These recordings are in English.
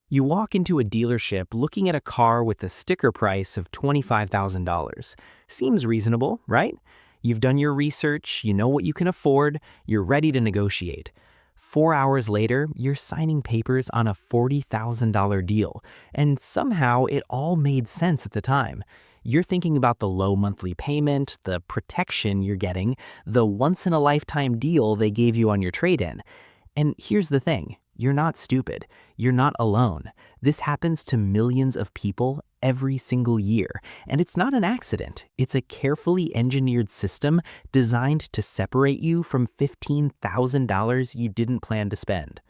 You walk into a dealership looking at a car with a sticker price of $25,000. Seems reasonable, right? You've done your research, you know what you can afford, you're ready to negotiate. 4 hours later, you're signing papers on a $40,000 deal, and somehow it all made sense at the time. You're thinking about the low monthly payment, the protection you're getting, the once-in-a-lifetime deal they gave you on your trade-in. And here's the thing, you're not stupid. You're not alone. This happens to millions of people every single year. And it's not an accident. It's a carefully engineered system designed to separate you from $15,000 you didn't plan to spend.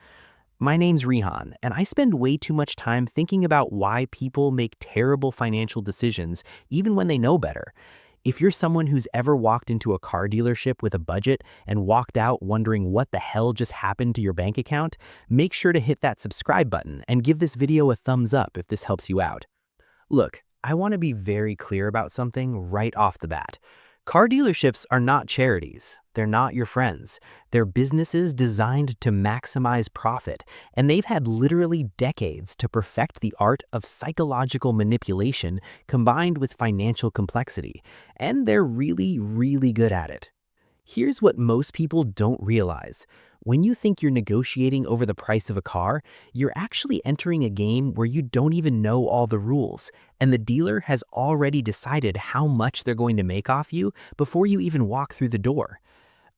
My name's Rihan, and I spend way too much time thinking about why people make terrible financial decisions even when they know better. If you're someone who's ever walked into a car dealership with a budget and walked out wondering what the hell just happened to your bank account, make sure to hit that subscribe button and give this video a thumbs up if this helps you out. Look, I want to be very clear about something right off the bat. Car dealerships are not charities. They're not your friends. They're businesses designed to maximize profit, and they've had literally decades to perfect the art of psychological manipulation combined with financial complexity, and they're really, really good at it. Here's what most people don't realize. When you think you're negotiating over the price of a car, you're actually entering a game where you don't even know all the rules, and the dealer has already decided how much they're going to make off you before you even walk through the door.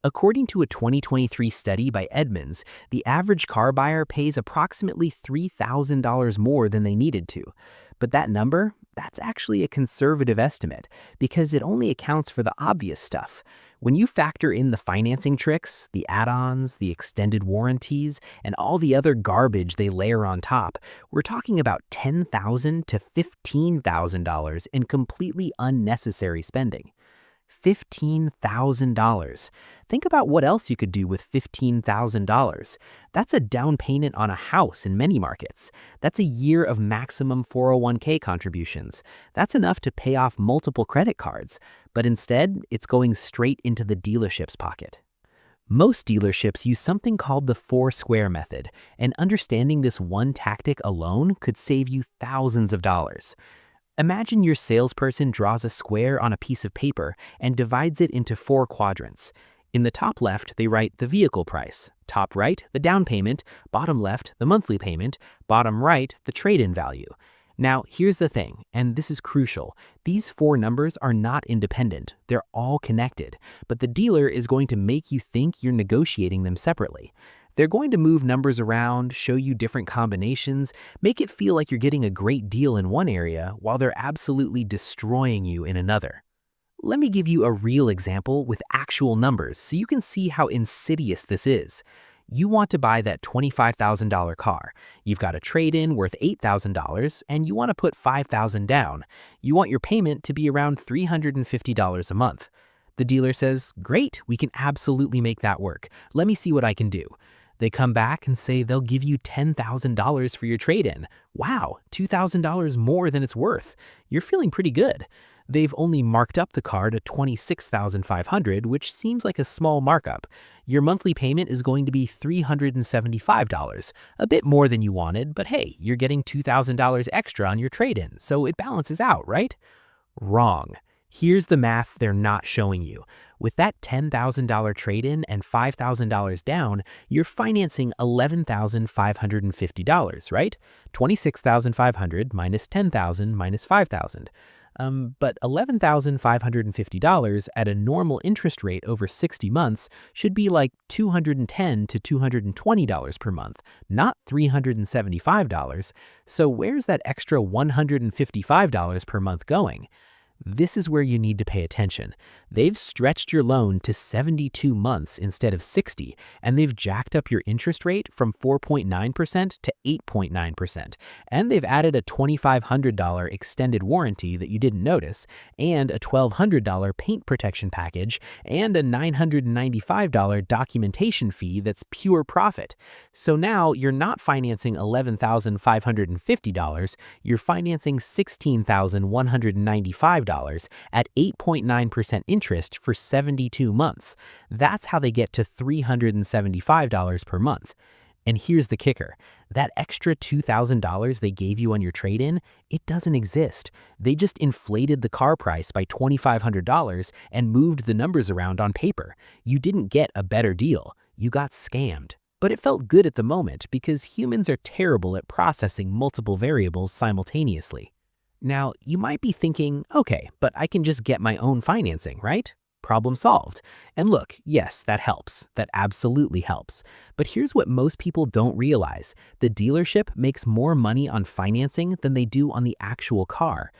According to a 2023 study by Edmunds, the average car buyer pays approximately $3,000 more than they needed to. But that number, that's actually a conservative estimate because it only accounts for the obvious stuff. When you factor in the financing tricks, the add-ons, the extended warranties, and all the other garbage they layer on top, we're talking about $10,000 to $15,000 in completely unnecessary spending. $15,000. Think about what else you could do with $15,000. That's a down payment on a house in many markets. That's a year of maximum 401k contributions. That's enough to pay off multiple credit cards. But instead, it's going straight into the dealership's pocket. Most dealerships use something called the four-square method, and understanding this one tactic alone could save you thousands of dollars. Imagine your salesperson draws a square on a piece of paper and divides it into 4 quadrants. In the top left, they write the vehicle price, top right, the down payment, bottom left, the monthly payment, bottom right, the trade-in value. Now, here's the thing, and this is crucial. These 4 numbers are not independent. They're all connected, but the dealer is going to make you think you're negotiating them separately. They're going to move numbers around, show you different combinations, make it feel like you're getting a great deal in one area while they're absolutely destroying you in another. Let me give you a real example with actual numbers so you can see how insidious this is. You want to buy that $25,000 car. You've got a trade-in worth $8,000 and you want to put $5,000 down. You want your payment to be around $350 a month. The dealer says, "Great, we can absolutely make that work. Let me see what I can do." They come back and say they'll give you $10,000 for your trade-in. Wow, $2,000 more than it's worth. You're feeling pretty good. They've only marked up the car to $26,500, which seems like a small markup. Your monthly payment is going to be $375, a bit more than you wanted, but hey, you're getting $2,000 extra on your trade-in, so it balances out, right? Wrong. Here's the math they're not showing you. With that $10,000 trade-in and $5,000 down, you're financing $11,550, right? $26,500 minus $10,000 minus $5,000. But $11,550 at a normal interest rate over 60 months should be like $210 to $220 per month, not $375. So where's that extra $155 per month going? This is where you need to pay attention. They've stretched your loan to 72 months instead of 60, and they've jacked up your interest rate from 4.9% to 8.9%. And they've added a $2,500 extended warranty that you didn't notice, and a $1,200 paint protection package, and a $995 documentation fee that's pure profit. So now you're not financing $11,550, you're financing $16,195 at 8.9% interest for 72 months. That's how they get to $375 per month. And here's the kicker. That extra $2,000 they gave you on your trade-in, it doesn't exist. They just inflated the car price by $2,500 and moved the numbers around on paper. You didn't get a better deal. You got scammed. But it felt good at the moment because humans are terrible at processing multiple variables simultaneously. Now, you might be thinking, okay, but I can just get my own financing, right? Problem solved. And look, yes, that helps. That absolutely helps. But here's what most people don't realize. The dealership makes more money on financing than they do on the actual car.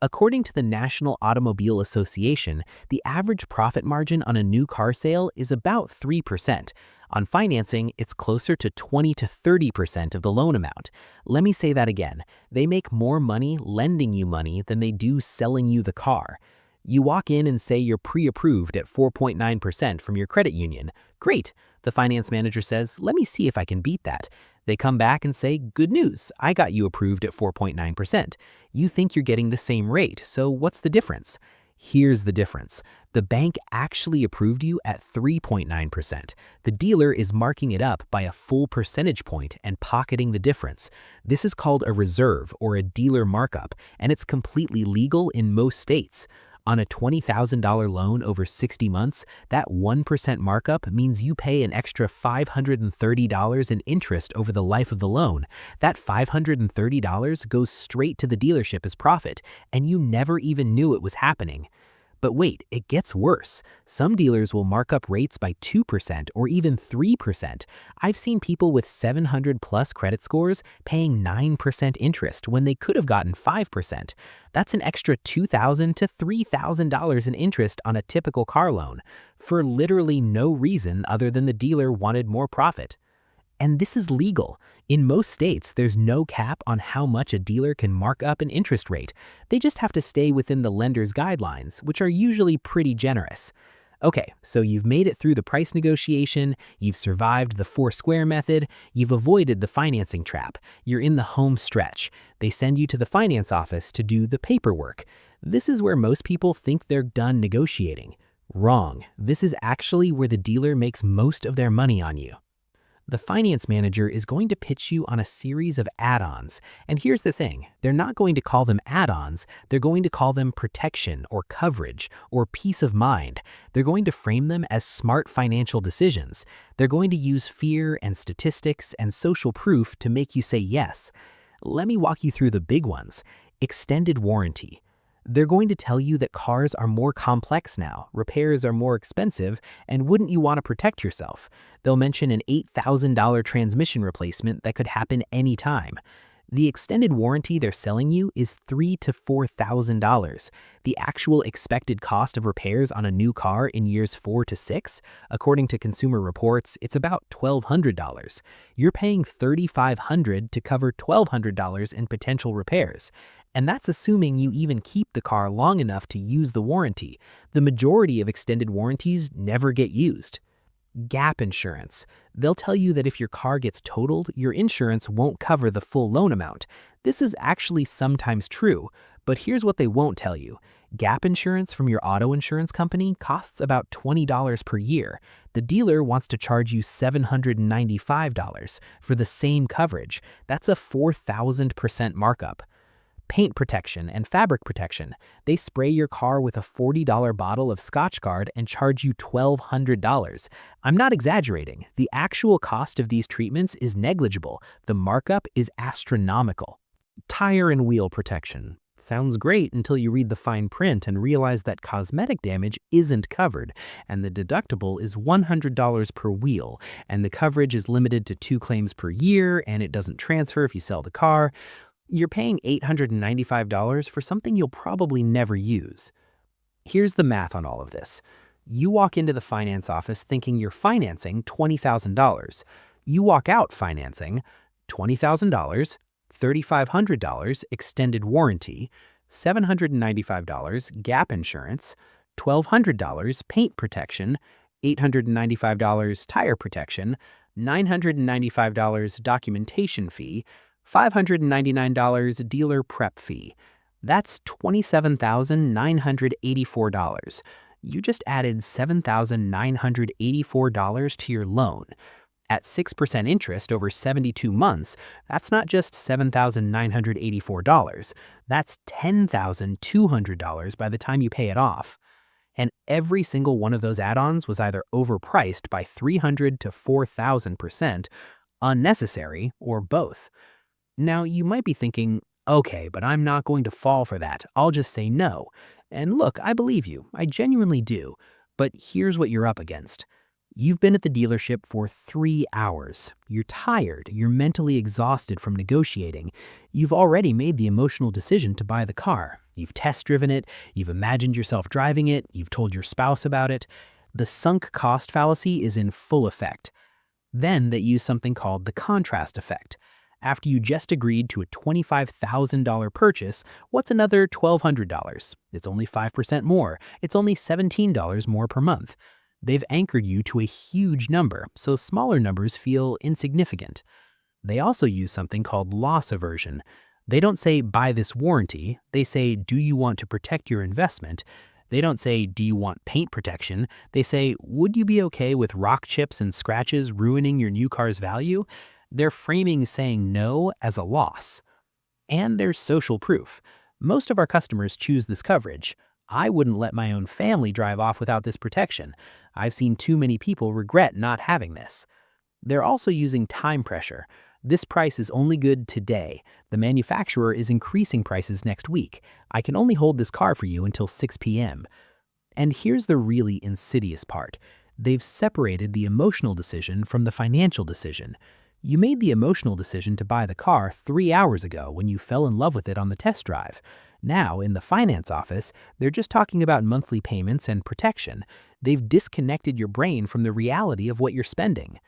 According to the National Automobile Association, the average profit margin on a new car sale is about 3%. On financing, it's closer to 20 to 30% of the loan amount. Let me say that again. They make more money lending you money than they do selling you the car. You walk in and say you're pre-approved at 4.9% from your credit union. Great. The finance manager says, let me see if I can beat that. They come back and say, good news, I got you approved at 4.9%. You think you're getting the same rate, so what's the difference? Here's the difference. The bank actually approved you at 3.9%. The dealer is marking it up by a full percentage point and pocketing the difference. This is called a reserve or a dealer markup, and it's completely legal in most states. On a $20,000 loan over 60 months, that 1% markup means you pay an extra $530 in interest over the life of the loan. That $530 goes straight to the dealership as profit, and you never even knew it was happening. But wait, it gets worse. Some dealers will mark up rates by 2% or even 3%. I've seen people with 700+ credit scores paying 9% interest when they could have gotten 5%. That's an extra $2,000 to $3,000 in interest on a typical car loan, for literally no reason other than the dealer wanted more profit. And this is legal. In most states, there's no cap on how much a dealer can mark up an interest rate. They just have to stay within the lender's guidelines, which are usually pretty generous. Okay, so you've made it through the price negotiation, you've survived the four-square method, you've avoided the financing trap, you're in the home stretch. They send you to the finance office to do the paperwork. This is where most people think they're done negotiating. Wrong. This is actually where the dealer makes most of their money on you. The finance manager is going to pitch you on a series of add-ons. And here's the thing, they're not going to call them add-ons, they're going to call them protection or coverage or peace of mind. They're going to frame them as smart financial decisions. They're going to use fear and statistics and social proof to make you say yes. Let me walk you through the big ones. Extended warranty. They're going to tell you that cars are more complex now, repairs are more expensive, and wouldn't you want to protect yourself? They'll mention an $8,000 transmission replacement that could happen anytime. The extended warranty they're selling you is $3,000 to $4,000. The actual expected cost of repairs on a new car in years 4 to 6, according to Consumer Reports, it's about $1,200. You're paying $3,500 to cover $1,200 in potential repairs. And that's assuming you even keep the car long enough to use the warranty. The majority of extended warranties never get used. Gap insurance. They'll tell you that if your car gets totaled, your insurance won't cover the full loan amount. This is actually sometimes true, but here's what they won't tell you. Gap insurance from your auto insurance company costs about $20 per year. The dealer wants to charge you $795 for the same coverage. That's a 4,000% markup. Paint protection and fabric protection. They spray your car with a $40 bottle of Scotchgard and charge you $1,200. I'm not exaggerating. The actual cost of these treatments is negligible. The markup is astronomical. Tire and wheel protection. Sounds great until you read the fine print and realize that cosmetic damage isn't covered, and the deductible is $100 per wheel, and the coverage is limited to 2 claims per year, and it doesn't transfer if you sell the car. You're paying $895 for something you'll probably never use. Here's the math on all of this. You walk into the finance office thinking you're financing $20,000. You walk out financing $20,000, $3,500 extended warranty, $795 gap insurance, $1,200 paint protection, $895 tire protection, $995 documentation fee, $599 dealer prep fee. That's $27,984. You just added $7,984 to your loan. At 6% interest over 72 months, that's not just $7,984. That's $10,200 by the time you pay it off. And every single one of those add-ons was either overpriced by 300 to 4,000%, unnecessary, or both. Now, you might be thinking, okay, but I'm not going to fall for that. I'll just say no. And look, I believe you. I genuinely do. But here's what you're up against. You've been at the dealership for 3 hours. You're tired. You're mentally exhausted from negotiating. You've already made the emotional decision to buy the car. You've test-driven it. You've imagined yourself driving it. You've told your spouse about it. The sunk cost fallacy is in full effect. Then they use something called the contrast effect. After you just agreed to a $25,000 purchase, what's another $1,200? It's only 5% more. It's only $17 more per month. They've anchored you to a huge number, so smaller numbers feel insignificant. They also use something called loss aversion. They don't say, buy this warranty. They say, do you want to protect your investment? They don't say, do you want paint protection? They say, would you be okay with rock chips and scratches ruining your new car's value? They're framing saying no as a loss. And there's social proof. Most of our customers choose this coverage. I wouldn't let my own family drive off without this protection. I've seen too many people regret not having this. They're also using time pressure. This price is only good today. The manufacturer is increasing prices next week. I can only hold this car for you until 6 p.m. And here's the really insidious part. They've separated the emotional decision from the financial decision. You made the emotional decision to buy the car 3 hours ago when you fell in love with it on the test drive. Now, in the finance office, they're just talking about monthly payments and protection. They've disconnected your brain from the reality of what you're spending.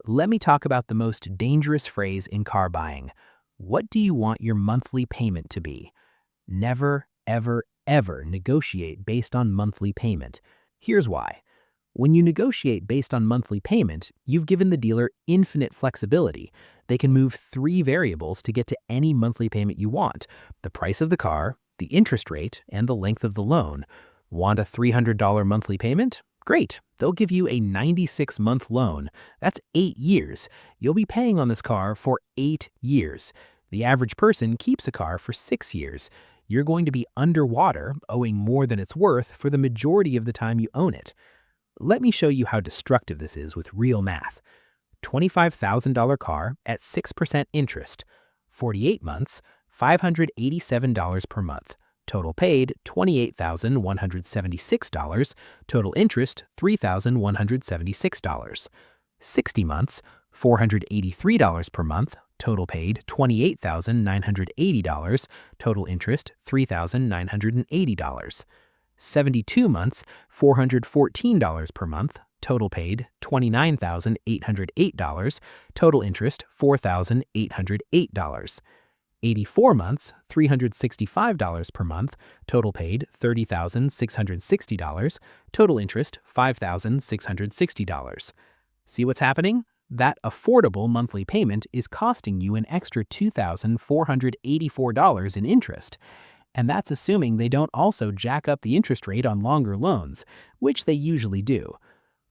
Let me talk about the most dangerous phrase in car buying. What do you want your monthly payment to be? Never, ever, ever negotiate based on monthly payment. Here's why. When you negotiate based on monthly payment, you've given the dealer infinite flexibility. They can move 3 variables to get to any monthly payment you want: the price of the car, the interest rate, and the length of the loan. Want a $300 monthly payment? Great. They'll give you a 96-month loan. That's 8 years. You'll be paying on this car for 8 years. The average person keeps a car for 6 years. You're going to be underwater, owing more than it's worth for the majority of the time you own it. Let me show you how destructive this is with real math. $25,000 car at 6% interest. 48 months, $587 per month. Total paid, $28,176. Total interest, $3,176. 60 months, $483 per month. Total paid, $28,980. Total interest, $3,980. 72 months, $414 per month. Total paid, $29,808. Total interest, $4,808. 84 months, $365 per month. Total paid, $30,660. Total interest, $5,660. See what's happening? That affordable monthly payment is costing you an extra $2,484 in interest. And that's assuming they don't also jack up the interest rate on longer loans, which they usually do.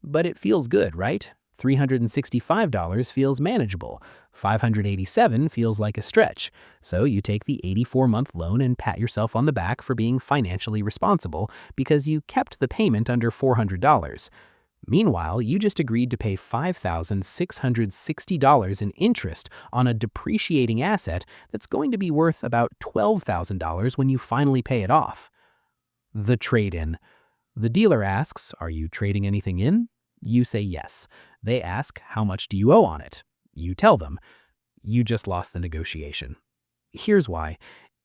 But it feels good, right? $365 feels manageable. $587 feels like a stretch. So you take the 84-month loan and pat yourself on the back for being financially responsible because you kept the payment under $400. Meanwhile, you just agreed to pay $5,660 in interest on a depreciating asset that's going to be worth about $12,000 when you finally pay it off. The trade-in. The dealer asks, are you trading anything in? You say yes. They ask, how much do you owe on it? You tell them. You just lost the negotiation. Here's why.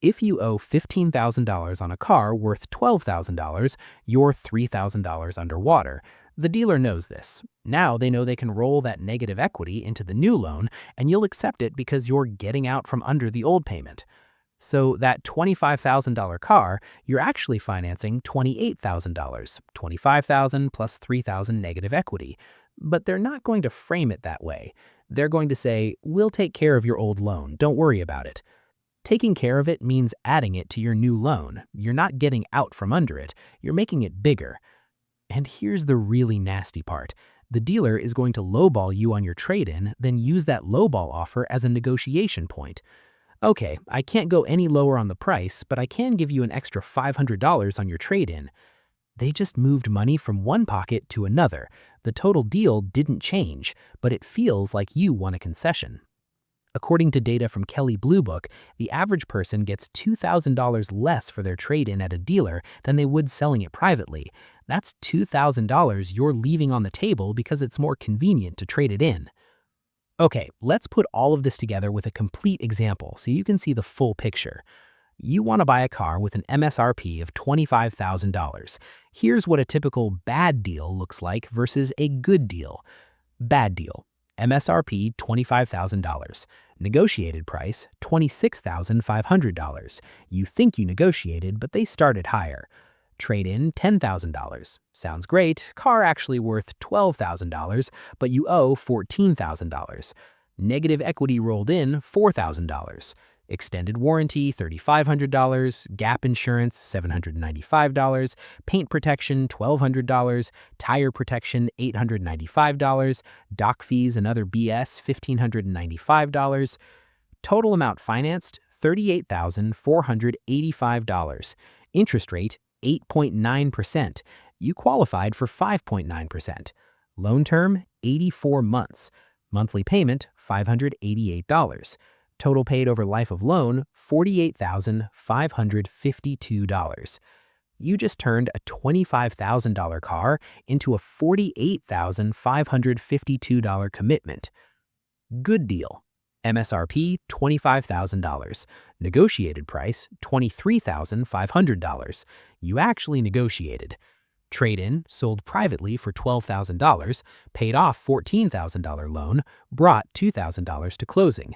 If you owe $15,000 on a car worth $12,000, you're $3,000 underwater. The dealer knows this. Now they know they can roll that negative equity into the new loan, and you'll accept it because you're getting out from under the old payment. So that $25,000 car, you're actually financing $28,000, $25,000 plus $3,000 negative equity. But they're not going to frame it that way. They're going to say, we'll take care of your old loan, don't worry about it. Taking care of it means adding it to your new loan. You're not getting out from under it, you're making it bigger. And here's the really nasty part. The dealer is going to lowball you on your trade-in, then use that lowball offer as a negotiation point. Okay, I can't go any lower on the price, but I can give you an extra $500 on your trade-in. They just moved money from one pocket to another. The total deal didn't change, but it feels like you won a concession. According to data from Kelley Blue Book, the average person gets $2,000 less for their trade-in at a dealer than they would selling it privately. That's $2,000 you're leaving on the table because it's more convenient to trade it in. Okay, let's put all of this together with a complete example so you can see the full picture. You want to buy a car with an MSRP of $25,000. Here's what a typical bad deal looks like versus a good deal. Bad deal. MSRP $25,000. Negotiated price $26,500. You think you negotiated, but they started higher. Trade-in $10,000. Sounds great. Car actually worth $12,000, but you owe $14,000. Negative equity rolled in $4,000. Extended warranty $3,500, gap insurance $795, paint protection $1,200, tire protection $895, dock fees and other BS $1,595. Total amount financed $38,485. Interest rate 8.9%. You qualified for 5.9%. Loan term 84 months. Monthly payment $588. Total paid over life of loan, $48,552. You just turned a $25,000 car into a $48,552 commitment. Good deal. MSRP $25,000. Negotiated price $23,500. You actually negotiated. Trade-in, sold privately for $12,000, paid off $14,000 loan, brought $2,000 to closing.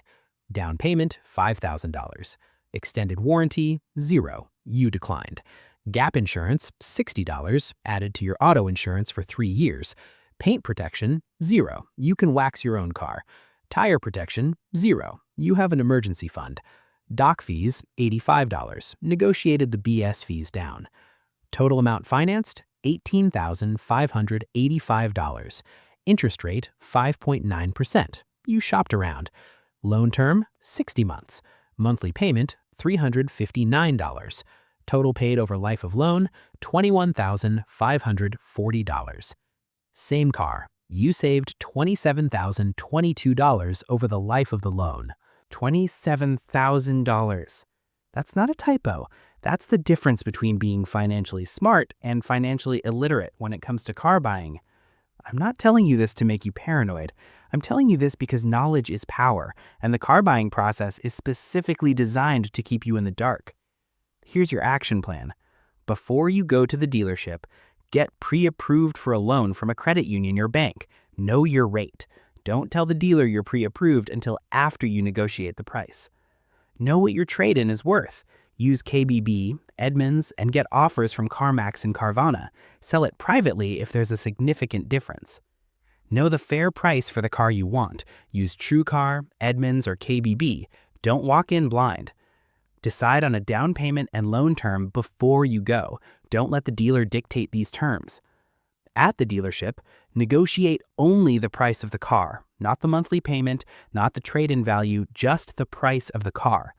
Down payment, $5,000. Extended warranty, $0. You declined. Gap insurance, $60, added to your auto insurance for 3 years. Paint protection, $0. You can wax your own car. Tire protection, $0. You have an emergency fund. Dock fees, $85. Negotiated the BS fees down. Total amount financed, $18,585. Interest rate, 5.9%. You shopped around. Loan term, 60 months. Monthly payment, $359. Total paid over life of loan, $21,540. Same car. You saved $27,022 over the life of the loan. $27,000. That's not a typo. That's the difference between being financially smart and financially illiterate when it comes to car buying. I'm not telling you this to make you paranoid. I'm telling you this because knowledge is power, and the car buying process is specifically designed to keep you in the dark. Here's your action plan. Before you go to the dealership, get pre-approved for a loan from a credit union or bank. Know your rate. Don't tell the dealer you're pre-approved until after you negotiate the price. Know what your trade-in is worth. Use KBB, Edmunds, and get offers from CarMax and Carvana. Sell it privately if there's a significant difference. Know the fair price for the car you want. Use TrueCar, Edmunds, or KBB. Don't walk in blind. Decide on a down payment and loan term before you go. Don't let the dealer dictate these terms. At the dealership, negotiate only the price of the car, not the monthly payment, not the trade-in value, just the price of the car.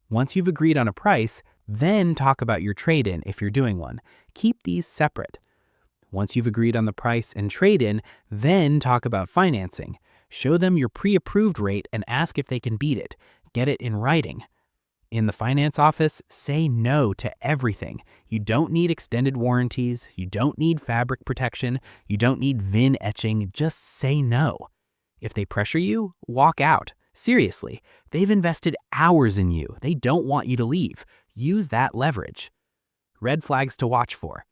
Once you've agreed on a price, then talk about your trade-in if you're doing one. Keep these separate. Once you've agreed on the price and trade-in, then talk about financing. Show them your pre-approved rate and ask if they can beat it. Get it in writing. In the finance office, say no to everything. You don't need extended warranties. You don't need fabric protection. You don't need VIN etching. Just say no. If they pressure you, walk out. Seriously, they've invested hours in you. They don't want you to leave. Use that leverage. Red flags to watch for.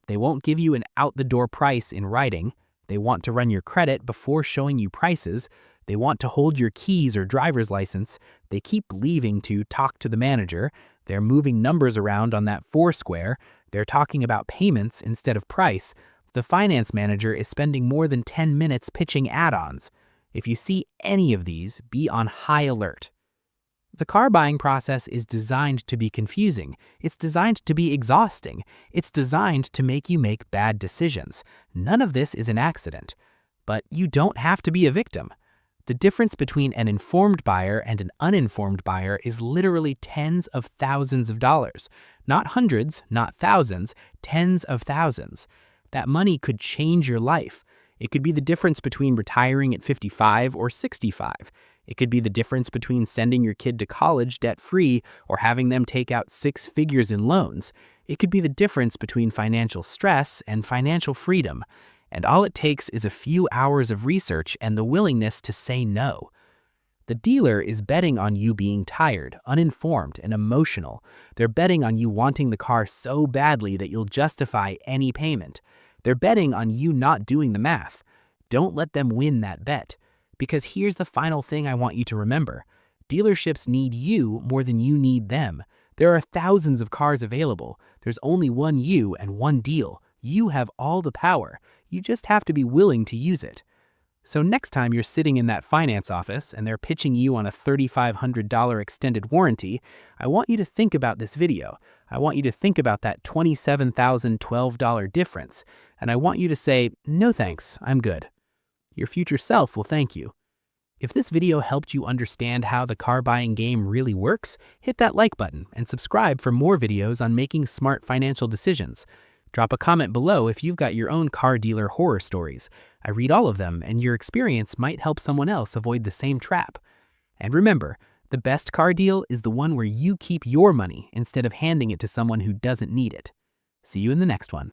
They won't give you an out-the-door price in writing. They want to run your credit before showing you prices. They want to hold your keys or driver's license. They keep leaving to talk to the manager. They're moving numbers around on that Foursquare. They're talking about payments instead of price. The finance manager is spending more than 10 minutes pitching add-ons. If you see any of these, be on high alert. The car buying process is designed to be confusing. It's designed to be exhausting. It's designed to make you make bad decisions. None of this is an accident. But you don't have to be a victim. The difference between an informed buyer and an uninformed buyer is literally tens of thousands of dollars. Not hundreds, not thousands, tens of thousands. That money could change your life. It could be the difference between retiring at 55 or 65. It could be the difference between sending your kid to college debt-free or having them take out 6 figures in loans. It could be the difference between financial stress and financial freedom. And all it takes is a few hours of research and the willingness to say no. The dealer is betting on you being tired, uninformed, and emotional. They're betting on you wanting the car so badly that you'll justify any payment. They're betting on you not doing the math. Don't let them win that bet. Because here's the final thing I want you to remember. Dealerships need you more than you need them. There are thousands of cars available. There's only one you and one deal. You have all the power. You just have to be willing to use it. So next time you're sitting in that finance office and they're pitching you on a $3,500 extended warranty, I want you to think about this video. I want you to think about that $27,012 difference. And I want you to say, no thanks, I'm good. Your future self will thank you. If this video helped you understand how the car buying game really works, hit that like button and subscribe for more videos on making smart financial decisions. Drop a comment below if you've got your own car dealer horror stories. I read all of them, and your experience might help someone else avoid the same trap. And remember, the best car deal is the one where you keep your money instead of handing it to someone who doesn't need it. See you in the next one.